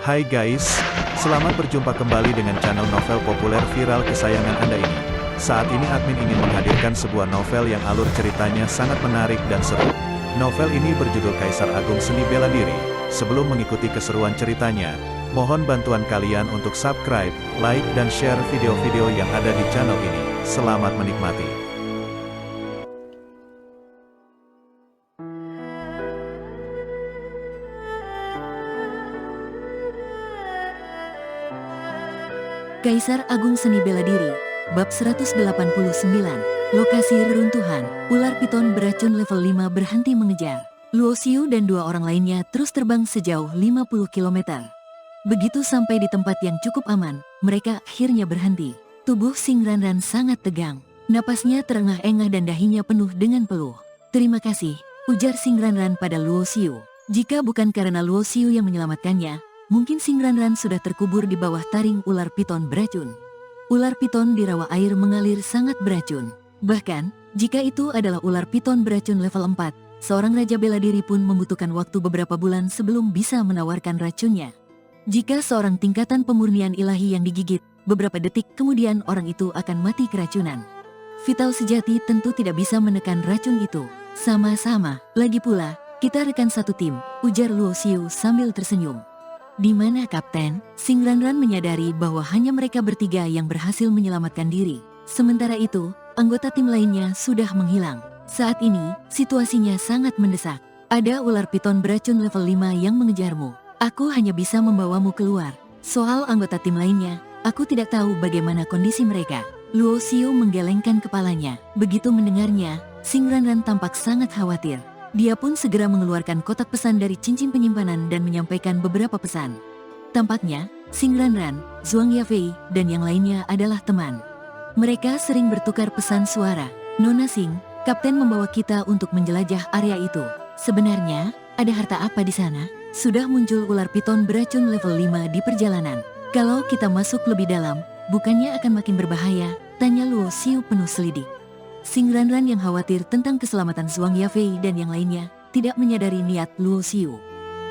Hai guys, selamat berjumpa kembali dengan channel novel populer viral kesayangan Anda ini. Saat ini admin ingin menghadirkan sebuah novel yang alur ceritanya sangat menarik dan seru. Novel ini berjudul Kaisar Agung Seni Bela Diri. Sebelum mengikuti keseruan ceritanya, mohon bantuan kalian untuk subscribe, like, dan share video-video yang ada di channel ini. Selamat menikmati. Kaisar Agung Seni Bela Diri, Bab 189, Lokasi Reruntuhan, Ular Piton beracun level 5 berhenti mengejar. Luo Xiu dan dua orang lainnya terus terbang sejauh 50 km. Begitu sampai di tempat yang cukup aman, mereka akhirnya berhenti. Tubuh Xing Ranran sangat tegang. Napasnya terengah-engah dan dahinya penuh dengan peluh. "Terima kasih," ujar Xing Ranran pada Luo Xiu. Jika bukan karena Luo Xiu yang menyelamatkannya, mungkin Xing Ranran sudah terkubur di bawah taring ular piton beracun. Ular piton di rawa air mengalir sangat beracun. Bahkan, jika itu adalah ular piton beracun level 4, seorang raja bela diri pun membutuhkan waktu beberapa bulan sebelum bisa menawarkan racunnya. Jika seorang tingkatan pemurnian ilahi yang digigit, beberapa detik kemudian orang itu akan mati keracunan. Vital sejati tentu tidak bisa menekan racun itu. Sama-sama, lagi pula, kita rekan satu tim, ujar Luo Xiu sambil tersenyum. "Di mana Kapten?" Xing Ranran menyadari bahwa hanya mereka bertiga yang berhasil menyelamatkan diri. Sementara itu, anggota tim lainnya sudah menghilang. Saat ini, situasinya sangat mendesak. Ada ular piton beracun level 5 yang mengejarmu. Aku hanya bisa membawamu keluar. Soal anggota tim lainnya, aku tidak tahu bagaimana kondisi mereka. Luo Xiu menggelengkan kepalanya. Begitu mendengarnya, Xing Ranran tampak sangat khawatir. Dia pun segera mengeluarkan kotak pesan dari cincin penyimpanan dan menyampaikan beberapa pesan. Tampaknya, Xing Ranran, Zhuang Yafei, dan yang lainnya adalah teman. Mereka sering bertukar pesan suara. "Nona Xing, Kapten membawa kita untuk menjelajah area itu. Sebenarnya, ada harta apa di sana? Sudah muncul ular piton beracun level 5 di perjalanan. Kalau kita masuk lebih dalam, bukannya akan makin berbahaya?" tanya Luo Xiu penuh selidik. Xing Ranran yang khawatir tentang keselamatan Zhuang Yafei dan yang lainnya, tidak menyadari niat Luo Xiu.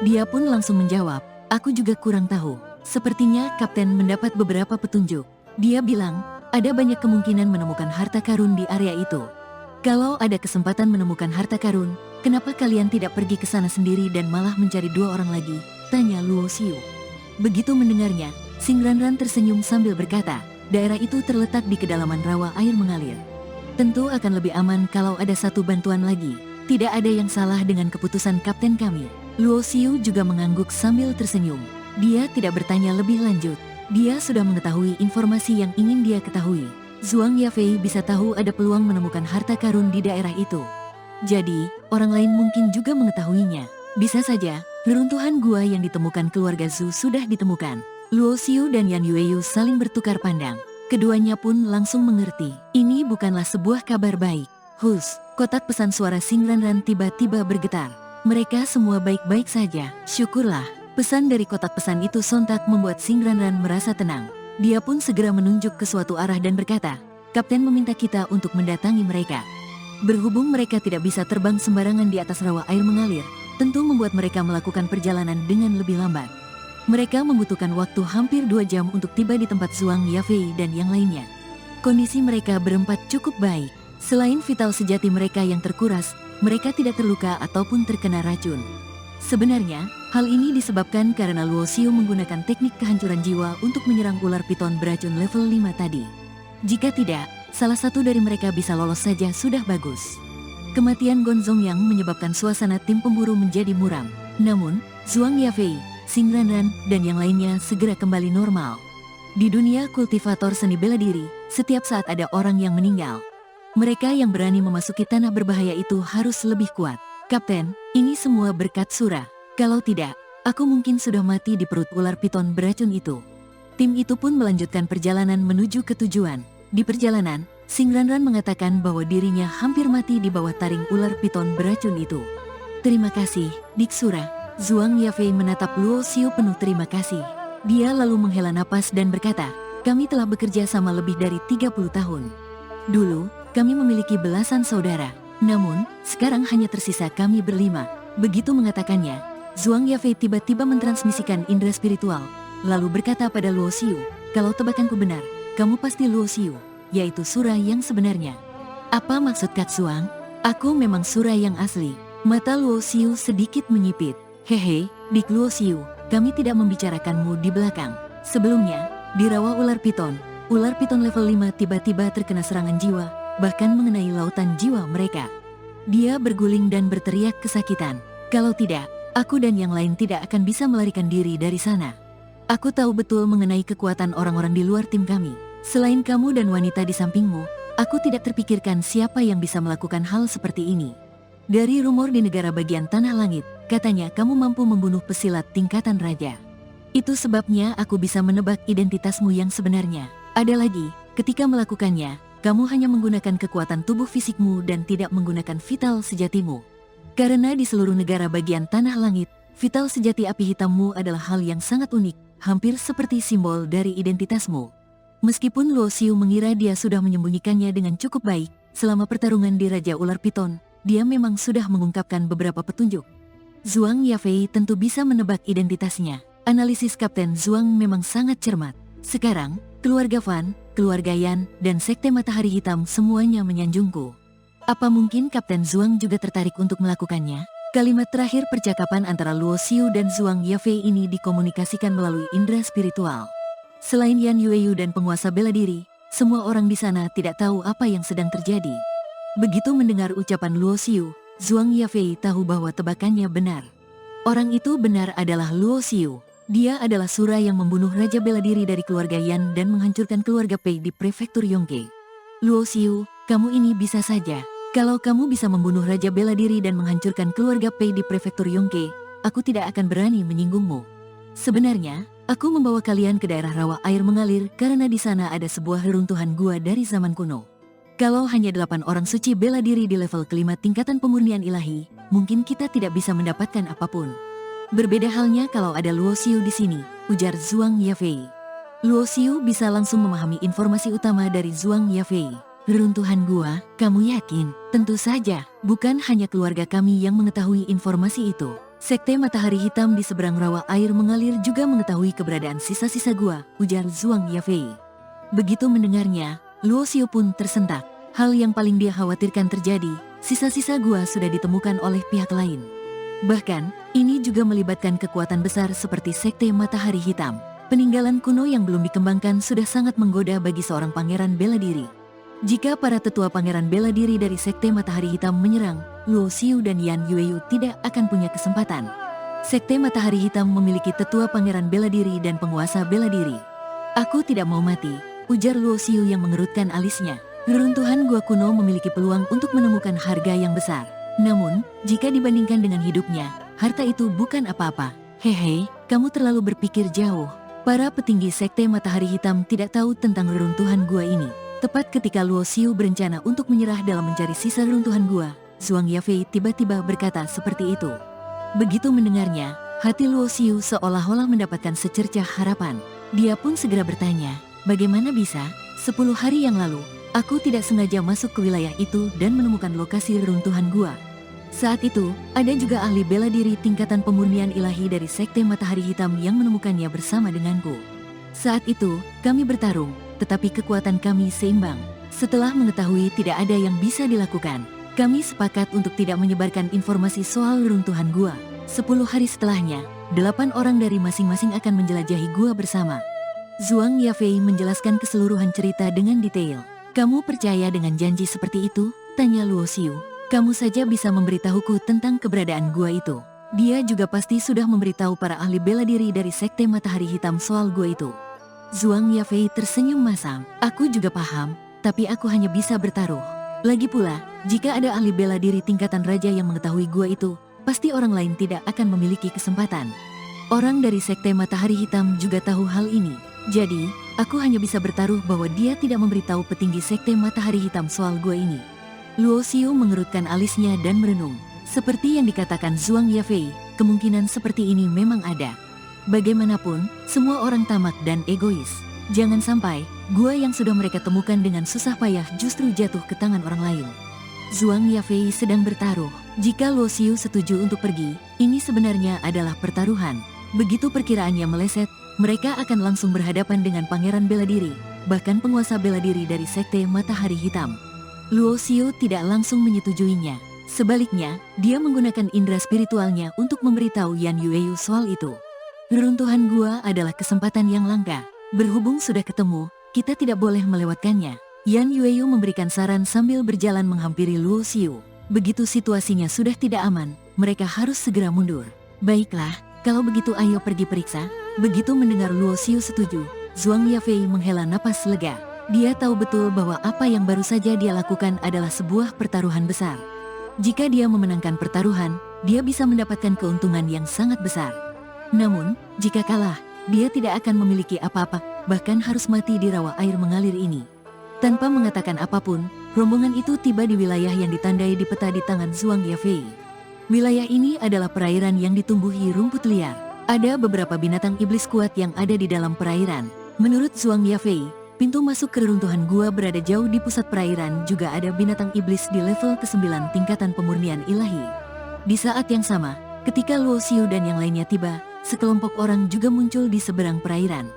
Dia pun langsung menjawab, "Aku juga kurang tahu. Sepertinya Kapten mendapat beberapa petunjuk." Dia bilang, "Ada banyak kemungkinan menemukan harta karun di area itu. Kalau ada kesempatan menemukan harta karun, kenapa kalian tidak pergi ke sana sendiri dan malah mencari dua orang lagi?" tanya Luo Xiu. Begitu mendengarnya, Xing Ranran tersenyum sambil berkata, "Daerah itu terletak di kedalaman rawa air mengalir. Tentu akan lebih aman kalau ada satu bantuan lagi. Tidak ada yang salah dengan keputusan Kapten kami." Luo Xiu juga mengangguk sambil tersenyum. Dia tidak bertanya lebih lanjut. Dia sudah mengetahui informasi yang ingin dia ketahui. Zhuang Yafei bisa tahu ada peluang menemukan harta karun di daerah itu. Jadi, orang lain mungkin juga mengetahuinya. Bisa saja, reruntuhan gua yang ditemukan keluarga Zhu sudah ditemukan. Luo Xiu dan Yan Yueyu saling bertukar pandang. Keduanya pun langsung mengerti, ini bukanlah sebuah kabar baik. "Hus," kotak pesan suara Xing Ranran tiba-tiba bergetar. "Mereka semua baik-baik saja, syukurlah." Pesan dari kotak pesan itu sontak membuat Xing Ranran merasa tenang. Dia pun segera menunjuk ke suatu arah dan berkata, "Kapten meminta kita untuk mendatangi mereka." Berhubung mereka tidak bisa terbang sembarangan di atas rawa air mengalir, tentu membuat mereka melakukan perjalanan dengan lebih lambat. Mereka membutuhkan waktu hampir 2 jam untuk tiba di tempat Zhuang Yafei dan yang lainnya. Kondisi mereka berempat cukup baik. Selain vital sejati mereka yang terkuras, mereka tidak terluka ataupun terkena racun. Sebenarnya, hal ini disebabkan karena Luo Xiu menggunakan teknik kehancuran jiwa untuk menyerang ular piton beracun level 5 tadi. Jika tidak, salah satu dari mereka bisa lolos saja sudah bagus. Kematian Gonzong yang menyebabkan suasana tim pemburu menjadi muram. Namun, Zhuang Yafei, Xing Ranran, dan yang lainnya segera kembali normal. Di dunia kultivator seni bela diri, setiap saat ada orang yang meninggal. Mereka yang berani memasuki tanah berbahaya itu harus lebih kuat. "Kapten, ini semua berkat Sura. Kalau tidak, aku mungkin sudah mati di perut ular piton beracun itu." Tim itu pun melanjutkan perjalanan menuju ke tujuan. Di perjalanan, Xing Ranran mengatakan bahwa dirinya hampir mati di bawah taring ular piton beracun itu. "Terima kasih, Dik Sura." Zhuang Yafei menatap Luo Xiu penuh terima kasih. Dia lalu menghela napas dan berkata, "Kami telah bekerja sama lebih dari 30 tahun. Dulu, kami memiliki belasan saudara. Namun, sekarang hanya tersisa kami berlima." Begitu mengatakannya, Zhuang Yafei tiba-tiba mentransmisikan indera spiritual, lalu berkata pada Luo Xiu, "Kalau tebakanku benar, kamu pasti Luo Xiu, yaitu Sura yang sebenarnya." "Apa maksud Kak Zhuang? Aku memang Sura yang asli." Mata Luo Xiu sedikit menyipit. "Hehe, Dik Luo Xiu, kami tidak membicarakanmu di belakang. Sebelumnya, di rawa ular piton level 5 tiba-tiba terkena serangan jiwa, bahkan mengenai lautan jiwa mereka. Dia berguling dan berteriak kesakitan. Kalau tidak, aku dan yang lain tidak akan bisa melarikan diri dari sana. Aku tahu betul mengenai kekuatan orang-orang di luar tim kami. Selain kamu dan wanita di sampingmu, aku tidak terpikirkan siapa yang bisa melakukan hal seperti ini. Dari rumor di negara bagian Tanah Langit, katanya kamu mampu membunuh pesilat tingkatan raja. Itu sebabnya aku bisa menebak identitasmu yang sebenarnya. Ada lagi, ketika melakukannya, kamu hanya menggunakan kekuatan tubuh fisikmu dan tidak menggunakan vital sejatimu. Karena di seluruh negara bagian Tanah Langit, vital sejati api hitammu adalah hal yang sangat unik, hampir seperti simbol dari identitasmu." Meskipun Luo Xiu mengira dia sudah menyembunyikannya dengan cukup baik, selama pertarungan di Raja Ular Piton, dia memang sudah mengungkapkan beberapa petunjuk. Zhuang Yafei tentu bisa menebak identitasnya. Analisis Kapten Zhuang memang sangat cermat. Sekarang, keluarga Fan, keluarga Yan, dan Sekte Matahari Hitam semuanya menyanjungku. Apa mungkin Kapten Zhuang juga tertarik untuk melakukannya? Kalimat terakhir percakapan antara Luo Xiu dan Zhuang Yafei ini dikomunikasikan melalui indera spiritual. Selain Yan Yueyu dan penguasa bela diri, semua orang di sana tidak tahu apa yang sedang terjadi. Begitu mendengar ucapan Luo Xiu, Zhuang Yafei tahu bahwa tebakannya benar. Orang itu benar adalah Luo Xiu. Dia adalah Sura yang membunuh Raja Bela Diri dari keluarga Yan dan menghancurkan keluarga Pei di prefektur Yongke. "Luo Xiu, kamu ini bisa saja. Kalau kamu bisa membunuh Raja Bela Diri dan menghancurkan keluarga Pei di prefektur Yongke, aku tidak akan berani menyinggungmu. Sebenarnya, aku membawa kalian ke daerah rawa air mengalir karena di sana ada sebuah reruntuhan gua dari zaman kuno. Kalau hanya 8 orang suci bela diri di level kelima tingkatan pemurnian ilahi, mungkin kita tidak bisa mendapatkan apapun. Berbeda halnya kalau ada Luo Xiu di sini," ujar Zhuang Yafei. Luo Xiu bisa langsung memahami informasi utama dari Zhuang Yafei. "Reruntuhan gua, kamu yakin?" "Tentu saja, bukan hanya keluarga kami yang mengetahui informasi itu. Sekte Matahari Hitam di seberang rawa air mengalir juga mengetahui keberadaan sisa-sisa gua," ujar Zhuang Yafei. Begitu mendengarnya, Luo Xiu pun tersentak. Hal yang paling dia khawatirkan terjadi, sisa-sisa gua sudah ditemukan oleh pihak lain. Bahkan, ini juga melibatkan kekuatan besar seperti Sekte Matahari Hitam. Peninggalan kuno yang belum dikembangkan sudah sangat menggoda bagi seorang pangeran bela diri. Jika para tetua pangeran bela diri dari Sekte Matahari Hitam menyerang, Luo Xiu dan Yan Yueyu tidak akan punya kesempatan. Sekte Matahari Hitam memiliki tetua pangeran bela diri dan penguasa bela diri. "Aku tidak mau mati," ujar Luo Xiu yang mengerutkan alisnya. Reruntuhan gua kuno memiliki peluang untuk menemukan harga yang besar. Namun, jika dibandingkan dengan hidupnya, harta itu bukan apa-apa. "Hehe, kamu terlalu berpikir jauh." Para petinggi Sekte Matahari Hitam tidak tahu tentang reruntuhan gua ini. Tepat ketika Luo Xiu berencana untuk menyerah dalam mencari sisa reruntuhan gua, Zhuang Yafei tiba-tiba berkata seperti itu. Begitu mendengarnya, hati Luo Xiu seolah-olah mendapatkan secercah harapan. Dia pun segera bertanya, "Bagaimana bisa? 10 hari yang lalu, aku tidak sengaja masuk ke wilayah itu dan menemukan lokasi reruntuhan gua. Saat itu, ada juga ahli bela diri tingkatan pemurnian ilahi dari Sekte Matahari Hitam yang menemukannya bersama denganku. Saat itu, kami bertarung, tetapi kekuatan kami seimbang. Setelah mengetahui tidak ada yang bisa dilakukan, kami sepakat untuk tidak menyebarkan informasi soal reruntuhan gua. 10 hari setelahnya, 8 orang dari masing-masing akan menjelajahi gua bersama." Zhuang Yafei menjelaskan keseluruhan cerita dengan detail. "Kamu percaya dengan janji seperti itu?" tanya Luo Xiu. "Kamu saja bisa memberitahuku tentang keberadaan gua itu. Dia juga pasti sudah memberitahu para ahli bela diri dari Sekte Matahari Hitam soal gua itu." Zhuang Yafei tersenyum masam. "Aku juga paham, tapi aku hanya bisa bertaruh. Lagi pula, jika ada ahli bela diri tingkatan raja yang mengetahui gua itu, pasti orang lain tidak akan memiliki kesempatan. Orang dari Sekte Matahari Hitam juga tahu hal ini. Jadi, aku hanya bisa bertaruh bahwa dia tidak memberitahu petinggi Sekte Matahari Hitam soal gua ini." Luo Xiu mengerutkan alisnya dan merenung. Seperti yang dikatakan Zhuang Yafei, kemungkinan seperti ini memang ada. Bagaimanapun, semua orang tamak dan egois. Jangan sampai, gua yang sudah mereka temukan dengan susah payah justru jatuh ke tangan orang lain. Zhuang Yafei sedang bertaruh. Jika Luo Xiu setuju untuk pergi, Ini sebenarnya adalah pertaruhan. Begitu perkiraannya meleset, mereka akan langsung berhadapan dengan Pangeran Bela Diri, bahkan penguasa bela diri dari Sekte Matahari Hitam. Luo Xiu tidak langsung menyetujuinya. Sebaliknya, dia menggunakan indera spiritualnya untuk memberitahu Yan Yueyu soal itu. Reruntuhan gua adalah kesempatan yang langka. Berhubung sudah ketemu, kita tidak boleh melewatkannya. Yan Yueyu memberikan saran sambil berjalan menghampiri Luo Xiu. Begitu situasinya sudah tidak aman, mereka harus segera mundur. Baiklah, kalau begitu ayo pergi periksa. Begitu mendengar Luo Xiu setuju, Zhuang Yafei menghela napas lega. Dia tahu betul bahwa apa yang baru saja dia lakukan adalah sebuah pertaruhan besar. Jika dia memenangkan pertaruhan, dia bisa mendapatkan keuntungan yang sangat besar. Namun, jika kalah, dia tidak akan memiliki apa-apa, bahkan harus mati di rawa air mengalir ini. Tanpa mengatakan apapun, rombongan itu tiba di wilayah yang ditandai di peta di tangan Zhuang Yafei. Wilayah ini adalah perairan yang ditumbuhi rumput liar. Ada beberapa binatang iblis kuat yang ada di dalam perairan. Menurut Zhuang Yafei, pintu masuk ke reruntuhan gua berada jauh di pusat perairan. Juga ada binatang iblis di level ke-9 tingkatan pemurnian ilahi. Di saat yang sama, ketika Luo Xiu dan yang lainnya tiba, sekelompok orang juga muncul di seberang perairan.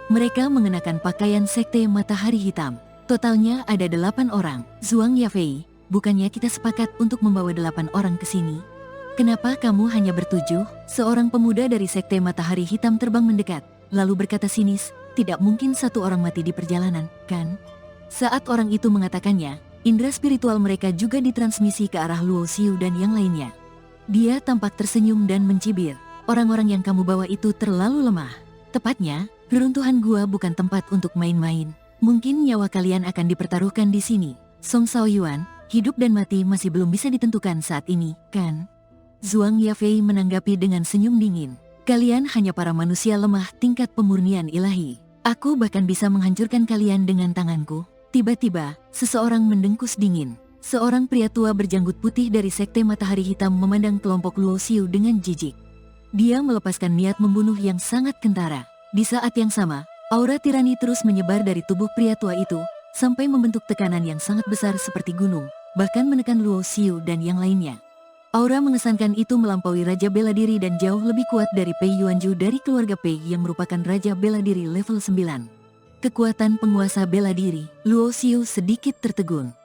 Mereka mengenakan pakaian Sekte Matahari Hitam. Totalnya ada 8 orang. Zhuang Yafei, bukannya kita sepakat untuk membawa 8 orang ke sini? Kenapa kamu hanya ber7? Seorang pemuda dari Sekte Matahari Hitam terbang mendekat, lalu berkata sinis, tidak mungkin satu orang mati di perjalanan, kan? Saat orang itu mengatakannya, indera spiritual mereka juga ditransmisi ke arah Luo Xiu dan yang lainnya. Dia tampak tersenyum dan mencibir. Orang-orang yang kamu bawa itu terlalu lemah. Tepatnya, reruntuhan gua bukan tempat untuk main-main. Mungkin nyawa kalian akan dipertaruhkan di sini. Song Shaoyuan, hidup dan mati masih belum bisa ditentukan saat ini, kan? Zhuang Yafei menanggapi dengan senyum dingin. Kalian hanya para manusia lemah tingkat pemurnian ilahi. Aku bahkan bisa menghancurkan kalian dengan tanganku. Tiba-tiba, seseorang mendengkus dingin. Seorang pria tua berjanggut putih dari Sekte Matahari Hitam memandang kelompok Luo Xiu dengan jijik. Dia melepaskan niat membunuh yang sangat kentara. Di saat yang sama, aura tirani terus menyebar dari tubuh pria tua itu, sampai membentuk tekanan yang sangat besar seperti gunung, bahkan menekan Luo Xiu dan yang lainnya. Aura mengesankan itu melampaui Raja Bela Diri dan jauh lebih kuat dari Pei Yuanju dari keluarga Pei yang merupakan Raja Bela Diri level 9. Kekuatan penguasa bela diri, Luo Xiu sedikit tertegun.